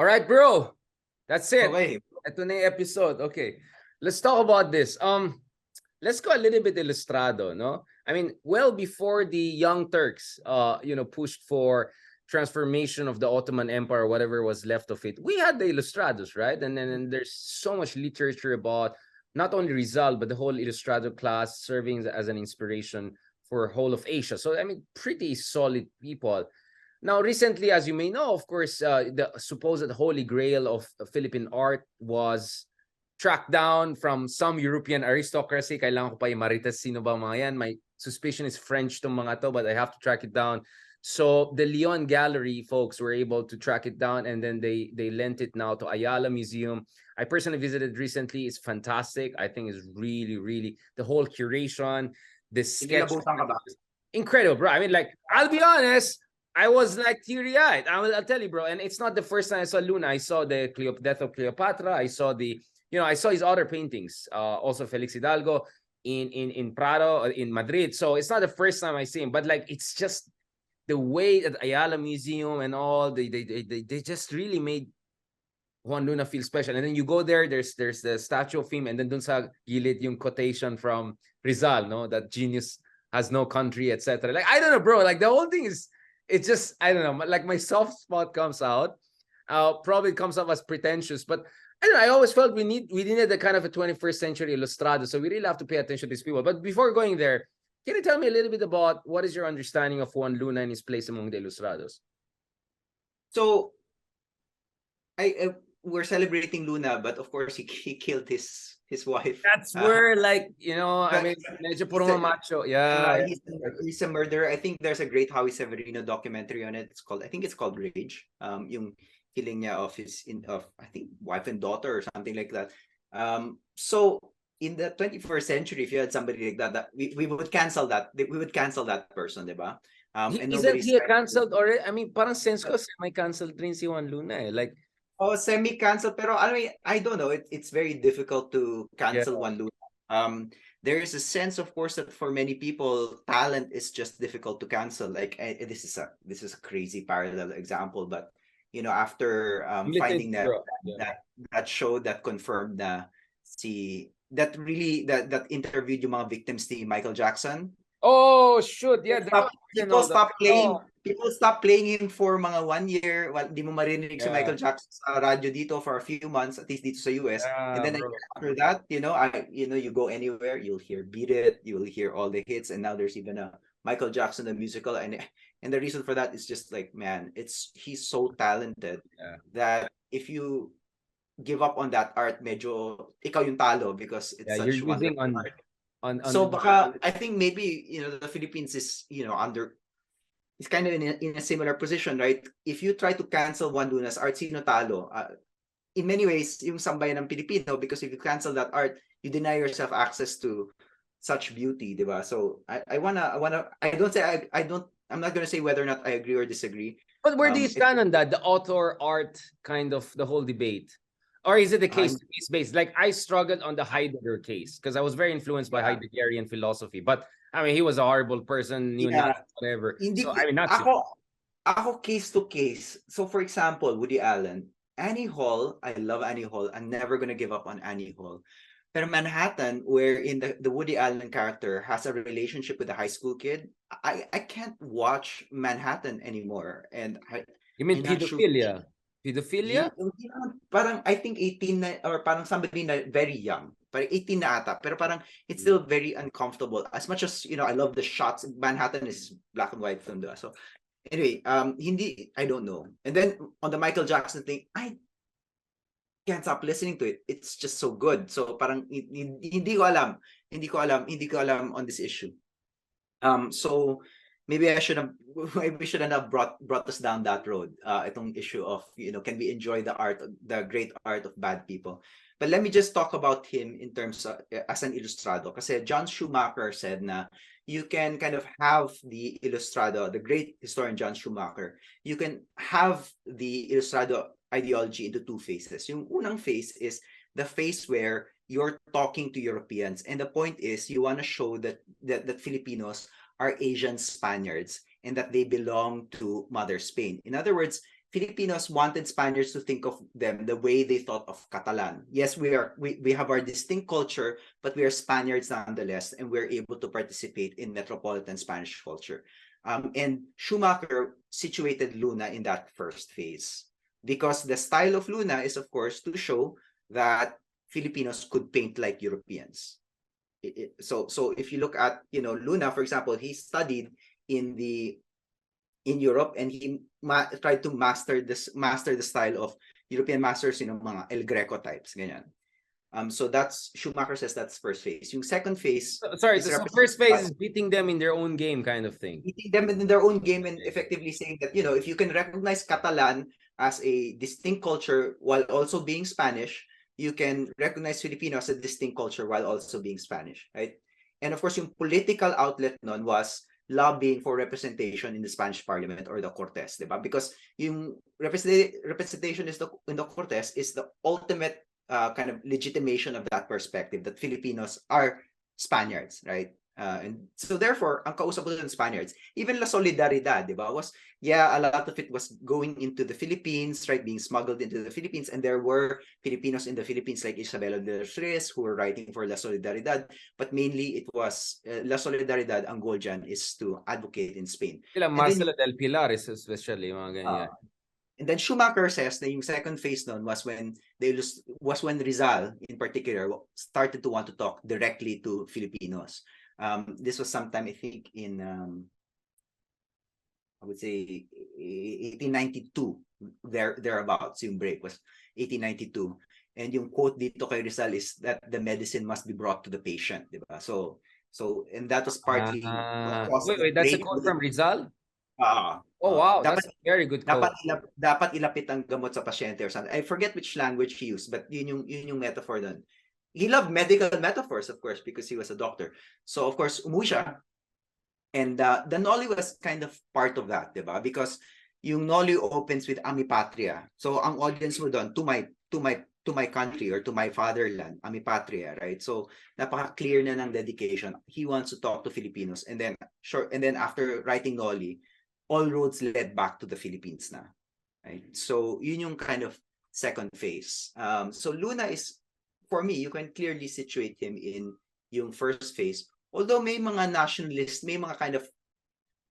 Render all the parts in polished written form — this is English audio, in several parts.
All right, bro. That's it. Okay. Ito na yung episode. Okay. Let's talk about this. Let's go a little bit Ilustrado, no? I mean, well before the Young Turks, pushed for transformation of the Ottoman Empire, whatever was left of it, we had the Ilustrados, right? And then there's so much literature about not only Rizal, but the whole Ilustrado class serving as an inspiration for whole of Asia. So, I mean, pretty solid people. Now, recently, as you may know, of course, the supposed holy grail of Philippine art was tracked down from some European aristocracy. Kailangan ko pa i-marites sino ba mga yan. My suspicion is French tong mga to, but I have to track it down. So the Lyon Gallery folks were able to track it down, and then they lent it now to Ayala Museum. I personally visited recently. It's fantastic. I think it's really, really, the whole curation, the sketch. Incredible, bro. I mean, like, I'll be honest, I was like teary-eyed. I'll tell you, bro. And it's not the first time I saw Luna. I saw the Death of Cleopatra. I saw I saw his other paintings, also Felix Hidalgo in Prado, in Madrid. So it's not the first time I see him, but like, it's just the way at Ayala Museum and all, they just really made Juan Luna feel special. And then you go there, there's the statue of him, and then dun sa gilid yung quotation from Rizal, no, that genius has no country, etc. Like, I don't know, bro. Like, the whole thing is, it's just, I don't know, like, my soft spot comes out. Probably comes off as pretentious, but I don't know, I always felt we needed the kind of a 21st century Ilustrado, so we really have to pay attention to these people. But before going there, can you tell me a little bit about what is your understanding of Juan Luna and his place among the Ilustrados? So, we're celebrating Luna, but of course he killed his wife. That's where, like, I mean, medyo puro macho. Yeah, he's a murderer. I think there's a great Howie Severino documentary on it. I think it's called Rage. Yung killing niya of I think wife and daughter or something like that. So in the 21st century, if you had somebody like that we would cancel that. We would cancel that person, diba? Isn't he cancelled already? I mean, parang sense ko semi-cancelled rin si Juan Luna, like. Oh, semi-cancelled, pero I mean, I don't know. It's very difficult to cancel Juan Luna. There is a sense, of course, that for many people, talent is just difficult to cancel. Like, this is a crazy parallel example, but after finding that show that confirmed that interviewed yung mga victims ni Michael Jackson. Oh, shoot. Yeah. People stop playing him for mga 1 year. Well, di mo marinig si Michael Jackson sa radyo dito for a few months, at least dito sa US. And then after that, you go anywhere, you'll hear Beat It, you'll hear all the hits, and now there's even a Michael Jackson the musical, and the reason for that is just like, man, he's so talented that if you give up on that art, medyo ikaw yung talo, because it's such wonderful art. So baka, I think maybe the Philippines is it's kind of in a similar position, right? If you try to cancel Juan Luna's art, sino talo? In many ways, yung sambayan ng Pilipino, because if you cancel that art, you deny yourself access to such beauty, diba? So I'm not gonna say whether or not I agree or disagree. But where do you stand on that? The author art kind of the whole debate. Or is it a case-to-case based? Like, I struggled on the Heidegger case because I was very influenced by Heideggerian philosophy. But I mean, he was a horrible person, whatever. So, I mean, ako case to case. So, for example, Woody Allen, Annie Hall. I love Annie Hall. I'm never gonna give up on Annie Hall. Pero Manhattan, wherein the Woody Allen character has a relationship with a high school kid, I can't watch Manhattan anymore. And you mean pedophilia? Pedophilia? Parang I think 18 or parang somebody na very young. Parang 18 na ata. Pero parang it's still very uncomfortable. As much as, I love the shots. Manhattan is black and white film. So anyway, I don't know. And then on the Michael Jackson thing, I can't stop listening to it. It's just so good. So parang hindi ko alam on this issue. So maybe we shouldn't have brought us down that road. Itong issue of, can we enjoy the great art of bad people? But let me just talk about him in terms of as an ilustrado. Kasi John Schumacher said na you can kind of have the ilustrado, the great historian John Schumacher, you can have the ilustrado ideology into two phases. Yung unang phase is the phase where you're talking to Europeans, and the point is you want to show that Filipinos are Asian Spaniards and that they belong to Mother Spain. In other words, Filipinos wanted Spaniards to think of them the way they thought of Catalan. Yes, we have our distinct culture, but we are Spaniards nonetheless, and we're able to participate in metropolitan Spanish culture. And Schumacher situated Luna in that first phase because the style of Luna is, of course, to show that Filipinos could paint like Europeans. So if you look at, Luna, for example, he studied in Europe, and he tried to master the style of European masters, mga El Greco types, ganyan. So that's, Schumacher says that's first phase. Yung second phase, sorry, so first phase is beating them in their own game, kind of thing. Beating them in their own game, and effectively saying that, if you can recognize Catalan as a distinct culture while also being Spanish, you can recognize Filipino as a distinct culture while also being Spanish, right? And of course, yung political outlet nun was lobbying for representation in the Spanish Parliament or the Cortes, diba? Because yung representation in the Cortes is the ultimate kind of legitimation of that perspective, that Filipinos are Spaniards, right? And so therefore, ang kausap ko ng Spaniards, even La Solidaridad, diba, was, a lot of it was going into the Philippines, right, being smuggled into the Philippines, and there were Filipinos in the Philippines like Isabela de los Reyes who were writing for La Solidaridad, but mainly it was La Solidaridad, ang goal dyan is to advocate in Spain. Marcelo del Pilar is especially, mga ganyan. And then Schumacher says that yung second phase nun was when Rizal in particular started to want to talk directly to Filipinos. This was sometime, I think, in I would say 1892, thereabouts. Yung break was 1892, and yung quote dito kay Rizal is that the medicine must be brought to the patient, diba? So and that was partly wait, that's a quote from Rizal? Oh wow, that's a very good quote. Dapat ilapit ang gamot sa pasyente or something. I forget which language he used, but yun yung metaphor doon. He loved medical metaphors, of course, because he was a doctor. So of course, umuwi siya. And the Noli was kind of part of that, diba? Because yung Noli opens with Ami Patria. So ang audience mo doon, to my country or to my fatherland, Ami Patria, right? So napaka-clear na ng dedication. He wants to talk to Filipinos, and then after writing Noli, all roads led back to the Philippines na, right? So yun yung kind of second phase. So Luna is, for me, you can clearly situate him in yung first phase. Although may mga nationalist, may mga kind of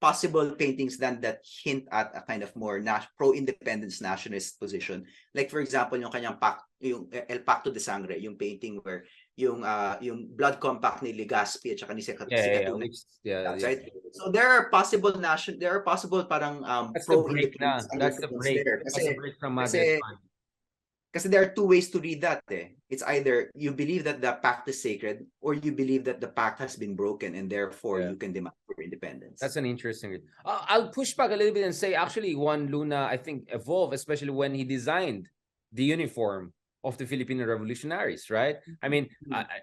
possible paintings then that hint at a kind of more pro-independence nationalist position. Like for example, yung kanyang yung El Pacto de Sangre, yung painting where yung blood compact ni Legazpi at saka ni Secatuna. Right? So there are possible parang pro-independence. That's the break. That's the break from Madrid. Kasi there are two ways to read that. It's either you believe that the pact is sacred, or you believe that the pact has been broken, and therefore you can demand for independence. That's an interesting. I'll push back a little bit and say, actually, Juan Luna, I think, evolved, especially when he designed the uniform of the Filipino revolutionaries, right? I mean,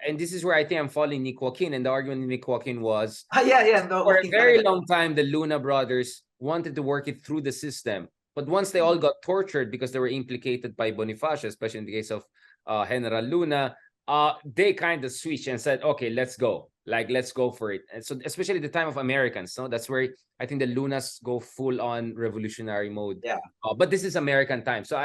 and this is where I think I'm following Nick Joaquin, and the argument with Nick Joaquin was, for a very long time, the Luna brothers wanted to work it through the system. But once they all got tortured because they were implicated by Bonifacio, especially in the case of General Luna, they kind of switched and said, okay, let's go. Let's go for it. And so especially the time of Americans, no? That's where I think the Lunas go full on revolutionary mode. Yeah. But this is American time. So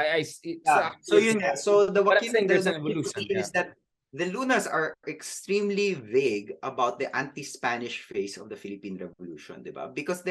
so the Joaquin there's an evolution is that the Lunas are extremely vague about the anti-Spanish phase of the Philippine Revolution, diba? Because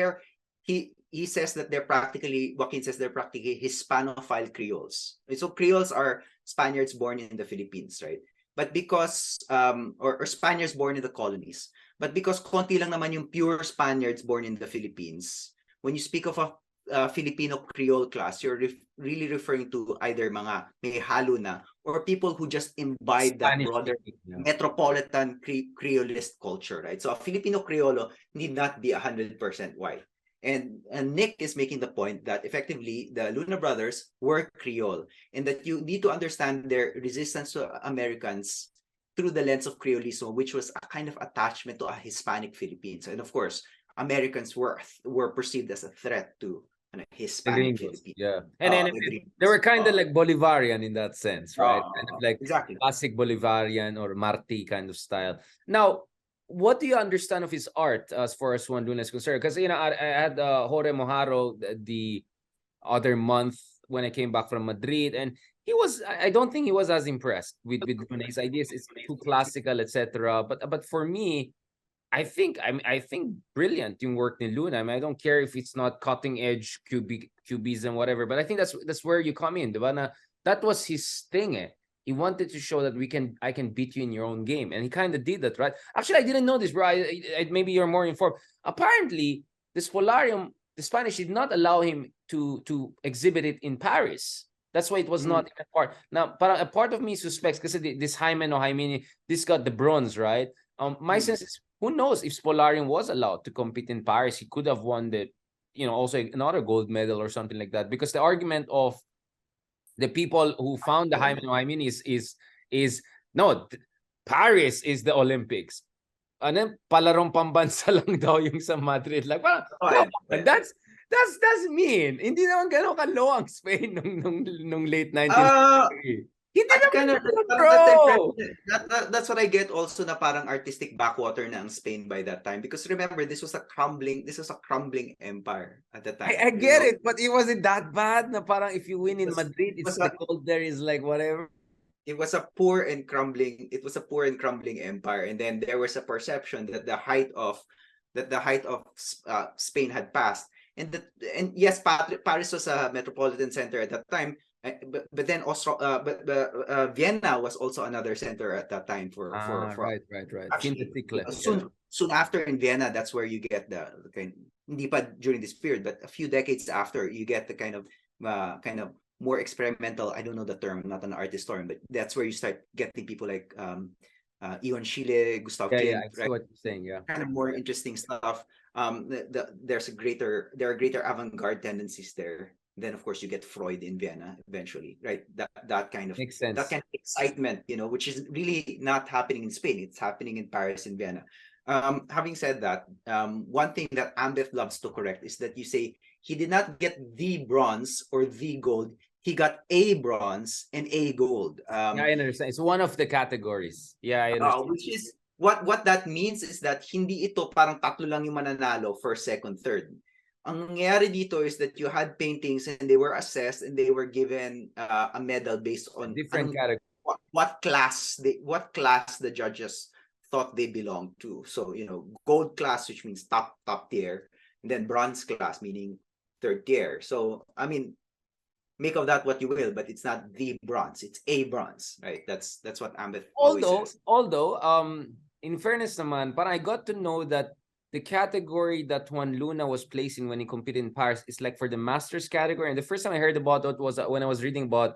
he says that Joaquin says they're practically Hispanophile Creoles. So Creoles are Spaniards born in the Philippines, right? But because, or Spaniards born in the colonies. But because konti lang naman yung pure Spaniards born in the Philippines, when you speak of a Filipino Creole class, you're really referring to either mga may halo na, or people who just imbibe that broader metropolitan Creolist culture, right? So a Filipino Creolo need not be 100% white. And Nick is making the point that effectively the Luna brothers were Creole, and that you need to understand their resistance to Americans through the lens of Creolismo, which was a kind of attachment to a Hispanic Philippines. And of course, Americans were perceived as a threat to Hispanic Philippines. Yeah, and they were kind of like Bolivarian in that sense, right? Kind of like exactly classic Bolivarian or Marti kind of style. Now, what do you understand of his art as far as Juan Luna is concerned? Because I had Jorge Mojaro the other month when I came back from Madrid, and I don't think he was as impressed with Luna's ideas. It's too classical, etc. But for me, I think brilliant yung work ni Luna. I mean, I don't care if it's not cutting edge QBs and whatever, but I think that's where you come in, diba? Na, that was his thing. Eh. He wanted to show that I can beat you in your own game, and he kind of did that, right? Actually, I didn't know this, bro. Maybe you're more informed. Apparently, the Spanish did not allow him to exhibit it in Paris. That's why it was not in a part. Now, a part of me suspects because this Jaime, this got the bronze, right? My sense is, who knows if Spolarium was allowed to compete in Paris? He could have won also another gold medal or something like that. Because the argument of the people who found the Jaime is no, Paris is the Olympics. Ano, palarong pambansa lang daw yung sa Madrid. Like, that's mean. Hindi naman gano'n kalo ang Spain nung late 19th century. That's what I get also, na parang artistic backwater na ang Spain by that time, because remember, this was a crumbling empire at the time. I get it, but it wasn't that bad na parang if you win in Madrid, it's the cold there is like whatever. It was a poor and crumbling empire, and then there was a perception that the height of Spain had passed, and yes, Paris was a metropolitan center at that time, but then also Vienna was also another center at that time for right. Actually, soon after in Vienna, that's where you get the kind, hindi pa during this period, but a few decades after, you get the kind of more experimental, I don't know the term, I'm not an art historian, but that's where you start getting people like Ion Chile, Gustav Klimt, I see what you're saying, yeah. Kind of more interesting stuff. There are greater avant-garde tendencies there. Then of course you get Freud in Vienna eventually, right? That kind of makes sense. That kind of excitement, which is really not happening in Spain. It's happening in Paris and Vienna. Having said that, one thing that Ambeth loves to correct is that you say he did not get the bronze or the gold. He got a bronze and a gold. Yeah, I understand. It's one of the categories. Yeah, I understand. Which is what that means is that hindi ito parang tatlo lang yung mananalo, first, second, third. Ang nangyayari dito is that you had paintings and they were assessed and they were given a medal based on different categories. What class the judges thought they belonged to. So, gold class, which means top tier, and then bronze class, meaning third tier. So, I mean, make of that what you will, but it's not the bronze, it's a bronze, right? That's what Ambeth always says. Although, in fairness naman, but I got to know that the category that Juan Luna was placing when he competed in Paris is like for the masters category. And the first time I heard about it was when I was reading about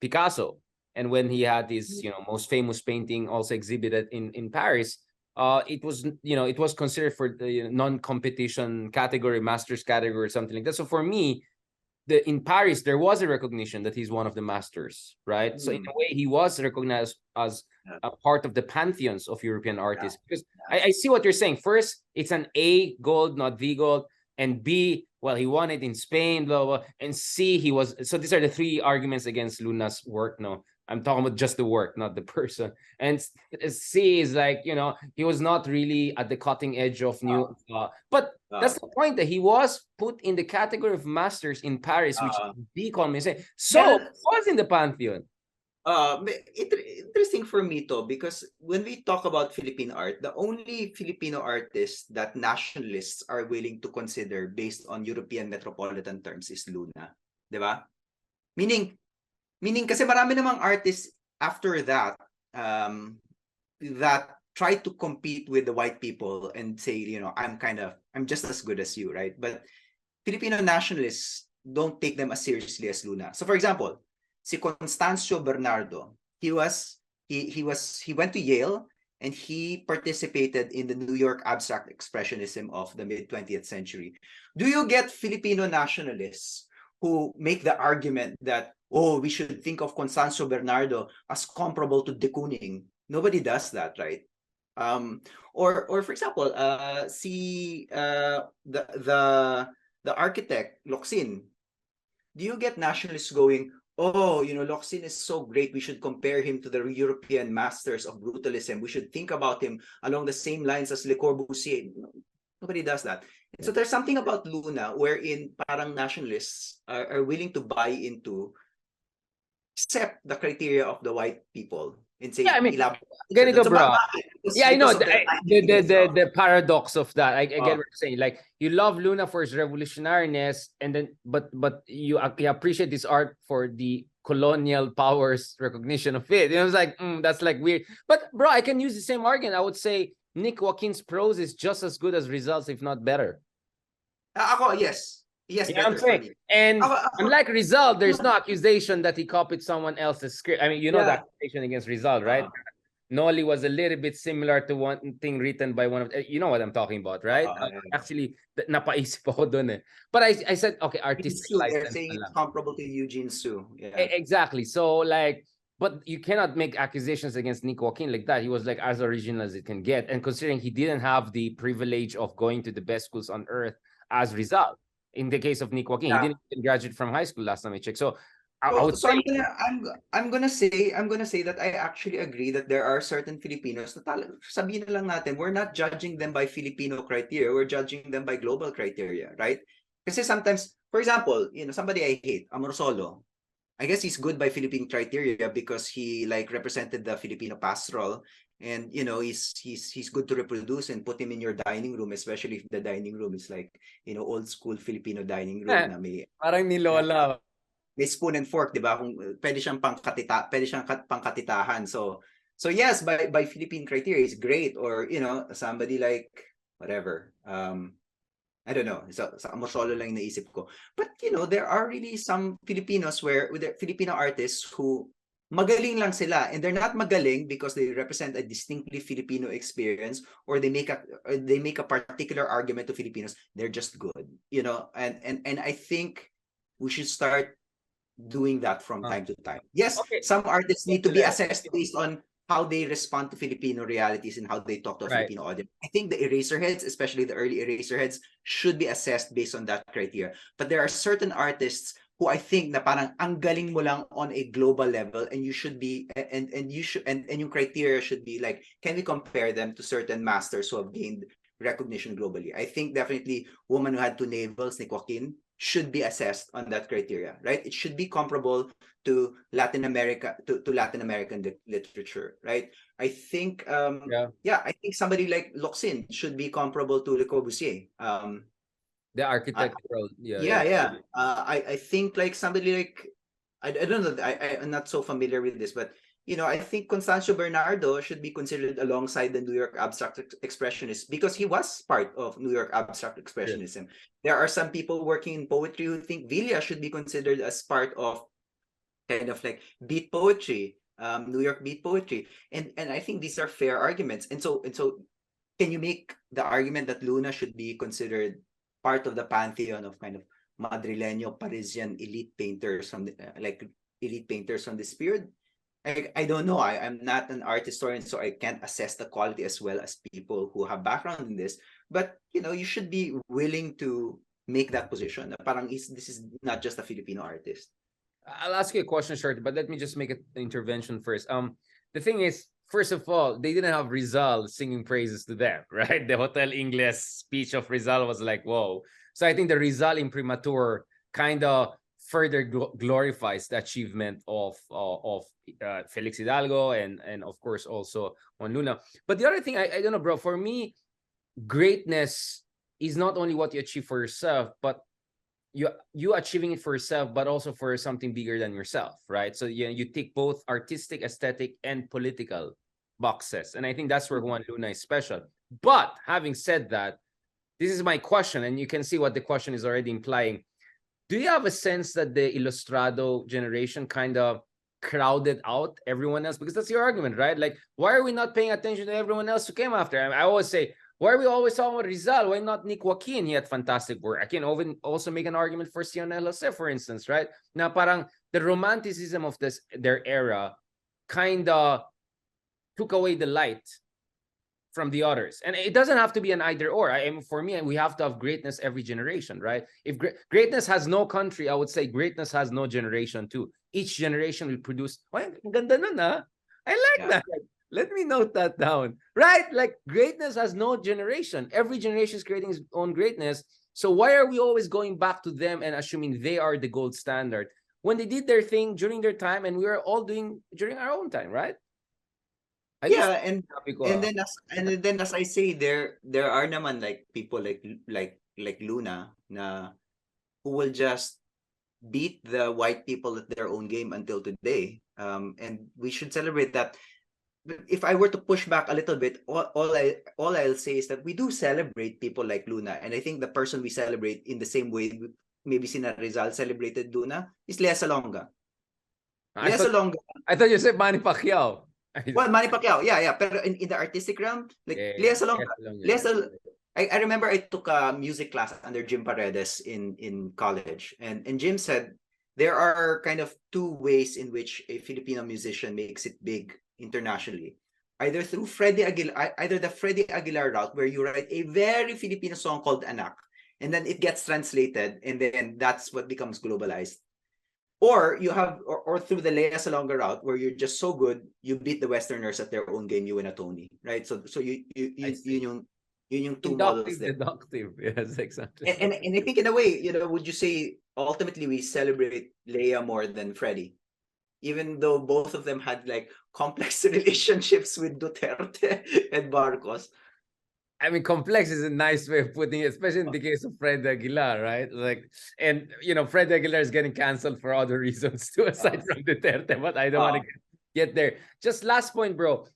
Picasso, and when he had his most famous painting also exhibited in Paris. It was considered for the non-competition category, masters category, or something like that. So for me, in Paris, there was a recognition that he's one of the masters, right? So in a way, he was recognized as a part of the pantheons of European artists. Because I see what you're saying. First, it's an A, gold, not the gold. And B, well, he won it in Spain, blah, blah, blah. And C, he was... So these are the three arguments against Luna's work, no? I'm talking about just the work, not the person. And C is like, he was not really at the cutting edge of new... but that's the point, that he was put in the category of masters in Paris, which is the economy. So, was in the pantheon. Interesting for me to, because when we talk about Philippine art, the only Filipino artist that nationalists are willing to consider based on European metropolitan terms is Luna. Diba? Meaning kasi marami namang artists after that that try to compete with the white people and say, I'm just as good as you, right? But Filipino nationalists don't take them as seriously as Luna. So for example, si Constancio Bernardo, he went to Yale and he participated in the New York abstract expressionism of the mid-20th century. Do you get Filipino nationalists who make the argument that, we should think of Constancio Bernardo as comparable to de Kooning? Nobody does that, right? Or for example, the architect Locsin. Do you get nationalists going, Locsin is so great, we should compare him to the European masters of brutalism, we should think about him along the same lines as Le Corbusier? Nobody does that. So there's something about Luna wherein parang nationalists are willing to buy into, accept the criteria of the white people and say, Yeah, I mean, ilab ganito, so bro. Yeah, I know because of the the paradox of that. I get Oh. what you're saying. Like, you love Luna for his revolutionariness, and then but you appreciate this art for the colonial powers recognition of it. It was like, that's like weird. But bro, I can use the same argument. I would say Nick Joaquin's prose is just as good as Rizal's, if not better. Ako, yes. Yes, You know what I'm better for saying? me. And Ako, unlike Rizal, there's no accusation that he copied someone else's script. I mean, you know the yeah. accusation against Rizal, right? Noli was a little bit similar to one thing written by one of, you know what I'm talking about, right? Yeah. Actually, napaisip ako dun eh. But I said, okay, artistic Su, they're license saying na it's lang. comparable to Eugene Sue. Yeah. Exactly. So like, but you cannot make accusations against Nick Joaquin like that. He was like as original as it can get. And considering he didn't have the privilege of going to the best schools on earth as Rizal. In the case of Nick Joaquin, he didn't even graduate from high school last time I checked. So I would So say, I'm gonna say that I actually agree that there are certain Filipinos na sabihin na lang natin, we're not judging them by Filipino criteria, we're judging them by global criteria, right? Kasi sometimes, for example, somebody I hate, Amor Solo, I guess he's good by Philippine criteria because he like represented the Filipino pastoral, and he's good to reproduce and put him in your dining room, especially if the dining room is like old school Filipino dining room na parang ni Lola. May spoon and fork, di ba? Kung pwede siyang pangkatitahan. So yes, by Philippine criteria, it's great. Or somebody like whatever. I don't know. Sa Amosolo lang naisip ko. But there are really some Filipinos with Filipino artists who magaling lang sila, and they're not magaling because they represent a distinctly Filipino experience, or they make a particular argument to Filipinos. They're just good, and I think we should start doing that from time to time. Yes, Okay. some artists need to be assessed based on how they respond to Filipino realities and how they talk to a Filipino audience. I think the Eraserheads, especially the early Eraserheads, should be assessed based on that criteria. But there are certain artists who I think na parang ang galing mo lang on a global level, and you should be and your criteria should be like, can we compare them to certain masters who have gained recognition globally? I think definitely Woman Who Had Two Navels, Nick Joaquin, should be assessed on that criteria, right? It should be comparable to Latin America, to Latin American literature, right? I think, I think somebody like Locsin should be comparable to Le Corbusier. The architectural, I think like somebody like, I don't know, I'm not so familiar with this, but I think Constancio Bernardo should be considered alongside the New York Abstract Expressionists because he was part of New York Abstract Expressionism. There are some people working in poetry who think Villa should be considered as part of kind of like beat poetry, New York beat poetry, and I think these are fair arguments. And so, can you make the argument that Luna should be considered part of the pantheon of kind of Madrileño Parisian elite painters from this period? I don't know. I'm not an art historian, so I can't assess the quality as well as people who have background in this. But you should be willing to make that position. Parang this is not just a Filipino artist. I'll ask you a question short, but let me just make an intervention first. The thing is, first of all, they didn't have Rizal singing praises to them, right? The Hotel Ingles speech of Rizal was like, whoa. So I think the Rizal imprimatur kind of further glorifies the achievement of Felix Hidalgo and of course also Juan Luna. But the other thing, I don't know, bro, for me, greatness is not only what you achieve for yourself, but you achieving it for yourself, but also for something bigger than yourself, right? So you tick both artistic, aesthetic, and political boxes. And I think that's where Juan Luna is special. But having said that, this is my question, and you can see what the question is already implying. Do you have a sense that the Ilustrado generation kind of crowded out everyone else? Because that's your argument, right? Like, why are we not paying attention to everyone else who came after? I always say, why are we always talking about Rizal? Why not Nick Joaquin? He had fantastic work. I can also make an argument for Sionel Jose, for instance, right? Now, parang the romanticism of their era kind of took away the light from the others. And it doesn't have to be an either or. For me, we have to have greatness every generation, right? If greatness has no country, I would say greatness has no generation too. Each generation will produce, ganda nun, ah. I like that. Let me note that down. Right? Like greatness has no generation. Every generation is creating its own greatness. So why are we always going back to them and assuming they are the gold standard when they did their thing during their time and we are all doing during our own time, right? I guess Yeah, and sabi ko, and then as I say, there are naman like people like Luna na who will just beat the white people at their own game until today. And we should celebrate that. But if I were to push back a little bit, all I'll say is that we do celebrate people like Luna, and I think the person we celebrate in the same way maybe Sina Rizal celebrated Luna is Lea Salonga. I Lea thought Salonga. I thought you said Manny Pacquiao. Well, Manny Pacquiao, yeah. Pero in the artistic realm, like Lea Salonga, Lea Salonga. I remember I took a music class under Jim Paredes in college, and Jim said there are kind of two ways in which a Filipino musician makes it big internationally. Either through either the Freddie Aguilar route, where you write a very Filipino song called Anak, and then it gets translated, and then that's what becomes globalized. Or you have, or through the Lea Salonga route, where you're just so good, you beat the Westerners at their own game, you win a Tony, right? So you yun yung two models there. Deductive, yes, exactly. And I think in a way, would you say ultimately we celebrate Leia more than Freddie? Even though both of them had like complex relationships with Duterte and Marcos. I mean, complex is a nice way of putting it, especially in the case of Fred Aguilar, right? Like, and Fred Aguilar is getting canceled for other reasons too, aside from Duterte, but I don't want to get there. Just last point, bro.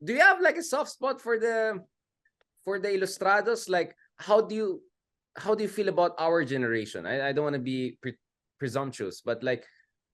Do you have like a soft spot for the Ilustrados? Like, how do you feel about our generation? I don't want to be presumptuous, but like,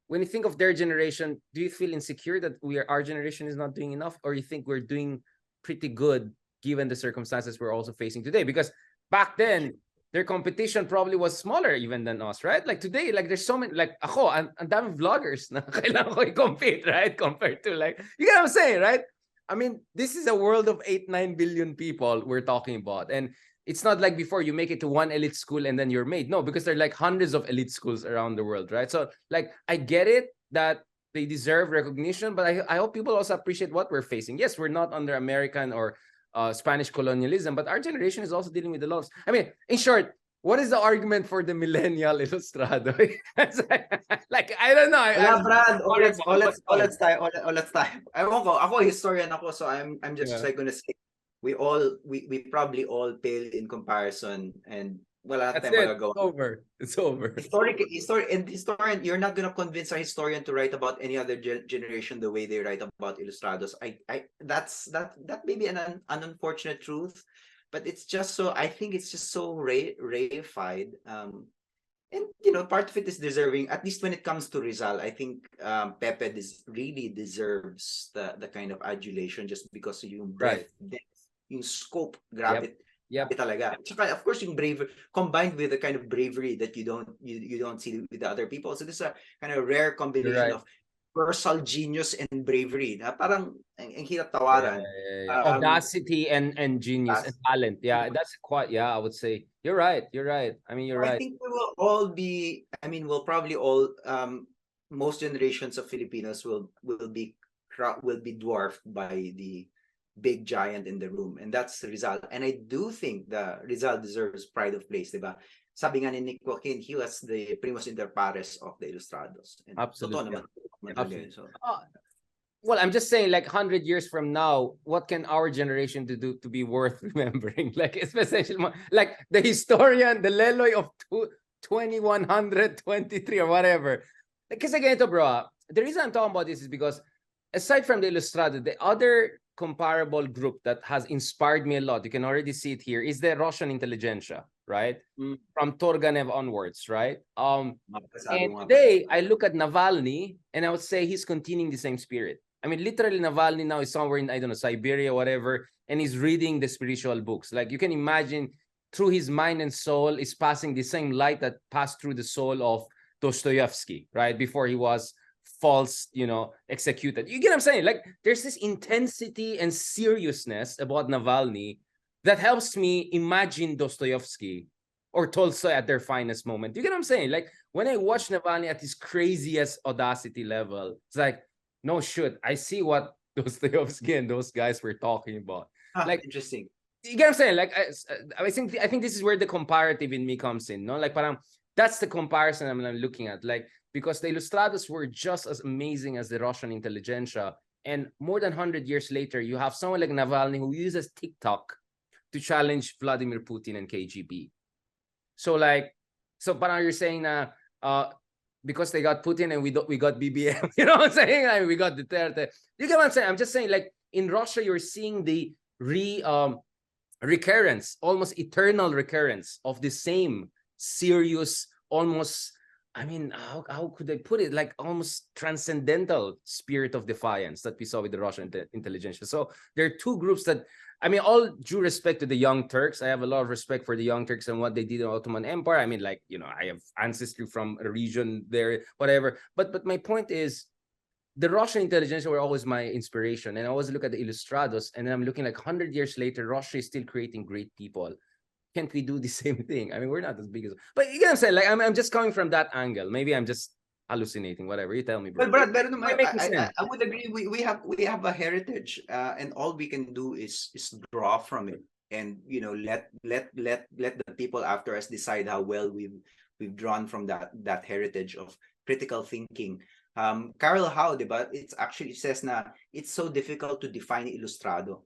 when you think of their generation, do you feel insecure that our generation is not doing enough, or you think we're doing pretty good given the circumstances we're also facing today? Because back then, their competition probably was smaller even than us, right? Like today, like there's so many, like ako, ang daming vloggers na kailangan ko i-compete, right? Compared to like, you get what I'm saying, right? I mean, this is a world of 8-9 billion people we're talking about. And it's not like before you make it to one elite school and then you're made. No, because there are like hundreds of elite schools around the world, right? So like, I get it that they deserve recognition, but I hope people also appreciate what we're facing. Yes, we're not under American or Spanish colonialism, but our generation is also dealing with the loss. I mean, in short, what is the argument for the millennial Ilustrado? Like, I don't know. Wala, Brad. Let's tayo. Ewan ko, ako historian ako, so I'm just like gonna say, we probably all pale in comparison, and wala tayong magagawa. It's over. Historian, you're not gonna convince a historian to write about any other generation the way they write about Ilustrados. That may be an unfortunate truth, but it's just so, I think it's just so reified. And part of it is deserving, at least when it comes to Rizal. I think Pepe really deserves the kind of adulation just because yung breadth, depth, yung scope, grabe. Yep. Talaga. Tsaka, of course, yung bravery combined with the kind of bravery that you don't see with the other people. So this is a kind of rare combination of universal genius and bravery. Na parang ang hirap tawaran. Audacity and genius and talent. Yeah, that's quite. Yeah, I would say you're right. I mean, you're right. I think we will all be. I mean, we'll probably all. Most generations of Filipinos will be dwarfed by the big giant in the room, and that's Rizal. And I do think the Rizal deserves pride of place, diba? Sabi nga ni Nick Joaquin, he was the primus inter pares of the Ilustrados. And absolutely. Absolutely. So, well, I'm just saying, like 100 years from now, what can our generation do to be worth remembering? Like, especially like the historian, the Leloy of 2123 or whatever. Because again, bro, the reason I'm talking about this is because aside from the Ilustrado, the other comparable group that has inspired me a lot, you can already see it here, is the Russian intelligentsia, right? From Turgenev onwards, right? And today, I look at Navalny, and I would say he's continuing the same spirit. I mean, literally, Navalny now is somewhere in, I don't know, Siberia, whatever, and he's reading the spiritual books. Like, you can imagine, through his mind and soul, is passing the same light that passed through the soul of Dostoevsky, right? Before he was executed. You get what I'm saying? Like, there's this intensity and seriousness about Navalny that helps me imagine Dostoevsky or Tolstoy at their finest moment. You get what I'm saying? Like, when I watch Navalny at his craziest audacity level, it's like, No, shoot. I see what Dostoevsky and those guys were talking about. Like, Interesting. you get what I'm saying? Like, I think this is where the comparative in me comes in. No, like, parang that's the comparison I'm looking at. Like, because the Ilustrados were just as amazing as the Russian intelligentsia, and more than 100 years later, you have someone like Navalny who uses TikTok to challenge Vladimir Putin and KGB. So like, so parang you're saying na because they got Putin and we got BBM, you know what I'm saying? Like, we got Duterte. You get what I'm saying? I'm just saying, like, in Russia, you're seeing the recurrence, almost eternal recurrence of the same serious, almost, I mean, how could I put it? Like, almost transcendental spirit of defiance that we saw with the Russian intelligentsia. So there are two groups that, I mean, all due respect to the Young Turks, I have a lot of respect for the Young Turks and what they did in the Ottoman Empire. I mean, like, you know, I have ancestry from a region there, whatever. But my point is, the Russian intelligentsia were always my inspiration. And I always look at the Ilustrados, and then I'm looking like 100 years later, Russia is still creating great people. Can't we do the same thing? I mean, we're not as big as, but you get what I'm saying? Like, I'm just coming from that angle. Maybe I'm just hallucinating, whatever. You tell me, bro. Well, Brad, pero Might make sense. I would agree. We have a heritage, and all we can do is draw from it, and you know, let the people after us decide how well we've drawn from that heritage of critical thinking. Carol Howe, diba? It's actually says na it's so difficult to define Ilustrado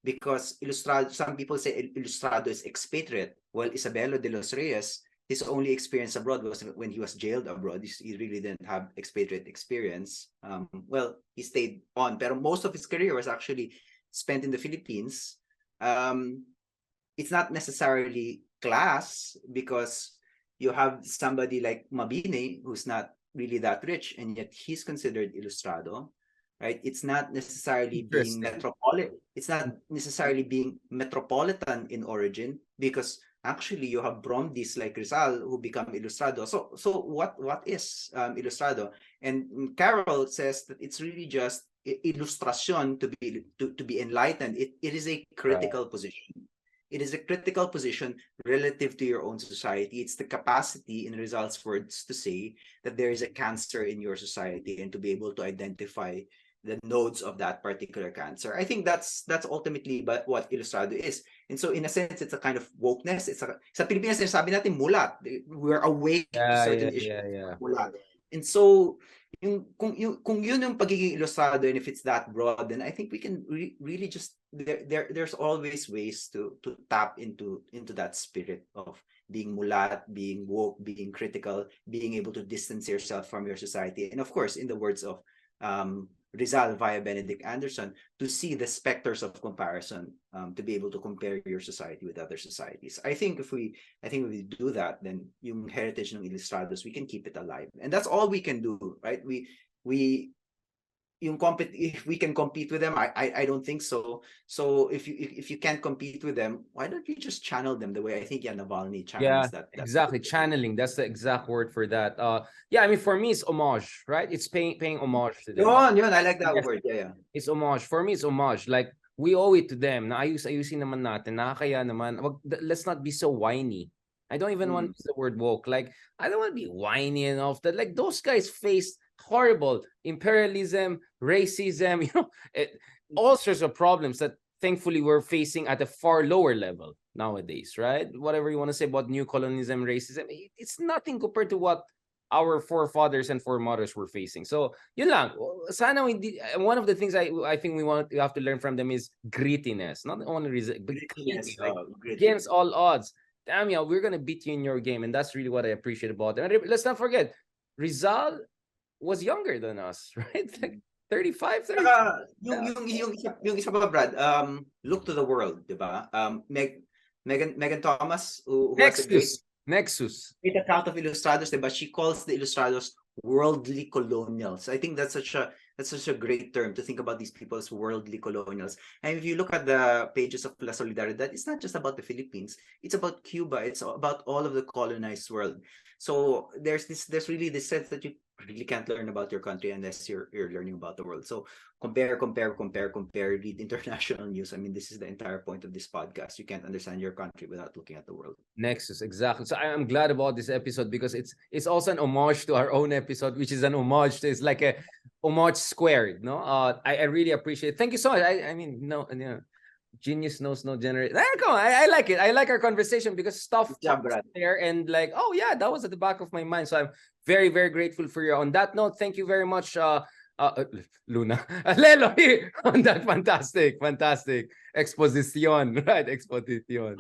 because Ilustrado. Some people say Ilustrado is expatriate, while Isabelo de los Reyes, his only experience abroad was when he was jailed abroad. He really didn't have expatriate experience. Well, he stayed on, but most of his career was actually spent in the Philippines. It's not necessarily class because you have somebody like Mabini who's not really that rich, and yet he's considered Ilustrado, right? It's not necessarily being metropolitan. It's not necessarily being metropolitan in origin because actually you have Bromdies like Rizal who become Ilustrado. So what is Ilustrado? And Carol says that it's really just illustration to be enlightened. It is a critical position. It is a critical position relative to your own society. It's the capacity, in Rizal's words, to say that there is a cancer in your society and to be able to identify the nodes of that particular cancer. I think that's ultimately what Ilustrado is. And so in a sense, it's a kind of wokeness. Sa Pilipinas, sabi natin mulat. We're awake to certain issues. Mulat. And so kung yun yung pagiging Ilustrado, and if it's that broad, then I think we can really just there's always ways to tap into that spirit of being mulat, being woke, being critical, being able to distance yourself from your society. And of course, in the words of Rizal via Benedict Anderson, to see the specters of comparison, to be able to compare your society with other societies. I think if we do that, then yung heritage ng Ilustrados, we can keep it alive, and that's all we can do, right? If we can compete with them, I don't think so. So if you can't compete with them, why don't you just channel them the way I think Navalny channels that exactly. Channeling, that's the exact word for that. I mean, for me it's homage, right? It's paying homage to them. Yun, I like that word. Yeah. It's homage. For me, it's homage. Like, we owe it to them. Na ayusin naman natin. Nakakaya naman. Let's not be so whiny. I don't even want to use the word woke. Like, I don't want to be whiny enough that, like, those guys faced horrible imperialism, racism, you know, all sorts of problems that thankfully we're facing at a far lower level nowadays, right? Whatever you want to say about new colonialism, racism, it's nothing compared to what our forefathers and foremothers were facing. So, yun lang. Sana one of the things I think we have to learn from them is grittiness. Not only but grittiness, like, against all odds. Damn, yeah, we're gonna beat you in your game, and that's really what I appreciate about them. And let's not forget, Rizal was younger than us, right? Like 35, 30. Yung isa pa, Brad, look to the world, diba? Megan Thomas, who Nexus. Great account of Ilustrados, diba? She calls the Ilustrados worldly colonials. I think that's such a great term to think about these people as worldly colonials. And if you look at the pages of La Solidaridad, it's not just about the Philippines. It's about Cuba. It's about all of the colonized world. So there's really this sense that you really can't learn about your country unless you're learning about the world. So compare, read international news. I mean, this is the entire point of this podcast. You can't understand your country without looking at the world. Nexus, exactly. So I'm glad about this episode because it's also an homage to our own episode, which is an homage to, it's like much squared. No, I really appreciate it. Thank you so much. I mean, no, you know, genius knows no generation. Come on, I like it. I like our conversation because stuff Good job, Brad. there and like, oh yeah, that was at the back of my mind. So I'm very, very grateful for you. On that note, thank you very much, Luna, Lelo, on that fantastic exposition, right? Exposition.